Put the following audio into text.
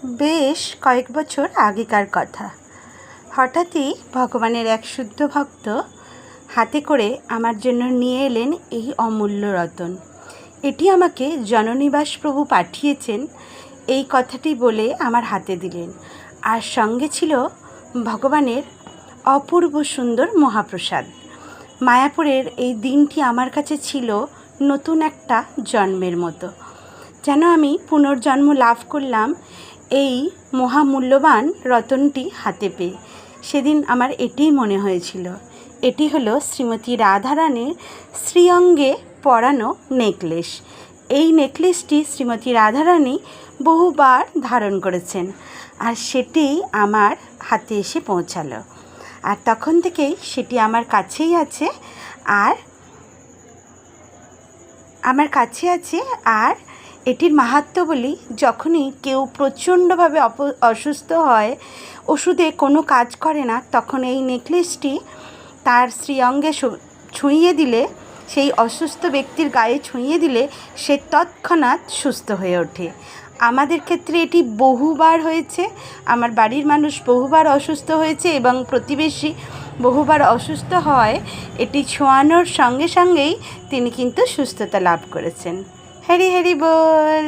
বেশ কয়েক বছর আগেকার কথা। হঠাৎই ভগবানের এক শুদ্ধ ভক্ত হাতে করে আমার জন্য নিয়ে এলেন এই অমূল্য রতন। এটি আমাকে জননিবাস প্রভু পাঠিয়েছেন এই কথাটি বলে আমার হাতে দিলেন, আর সঙ্গে ছিল ভগবানের অপূর্ব সুন্দর মহাপ্রসাদ। মায়াপুরের এই দিনটি আমার কাছে ছিল নতুন একটা জন্মের মতো, যেন আমি পুনর্জন্ম লাভ করলাম এই মহামূল্যবান রতনটি হাতে পেয়ে। সেদিন আমার এটিই মনে হয়েছিল। এটি হলো শ্রীমতী রাধারানীর শ্রীঅঙ্গে পরানো নেকলেস। এই নেকলেসটি শ্রীমতী রাধারানী বহুবার ধারণ করেছেন, আর সেটি আমার হাতে এসে পৌঁছালো। আর তখন থেকেই সেটি আমার কাছেই আছে, আর এটির মাহাত্ম্য বলি, যখনই কেউ প্রচণ্ডভাবে অসুস্থ হয়, ওষুধে কোনো কাজ করে না, তখন এই নেকলেসটি তার শ্রীঅঙ্গে ছুঁইয়ে দিলে, সেই অসুস্থ ব্যক্তির গায়ে ছুঁইয়ে দিলে সে তৎক্ষণাৎ সুস্থ হয়ে ওঠে। আমাদের ক্ষেত্রে এটি বহুবার হয়েছে। আমার বাড়ির মানুষ বহুবার অসুস্থ হয়েছে এবং প্রতিবেশী বহুবার অসুস্থ হওয়ায় এটি ছোঁয়ানোর সঙ্গে সঙ্গেই তিনি কিন্তু সুস্থতা লাভ করেছেন। হরি হরি বল।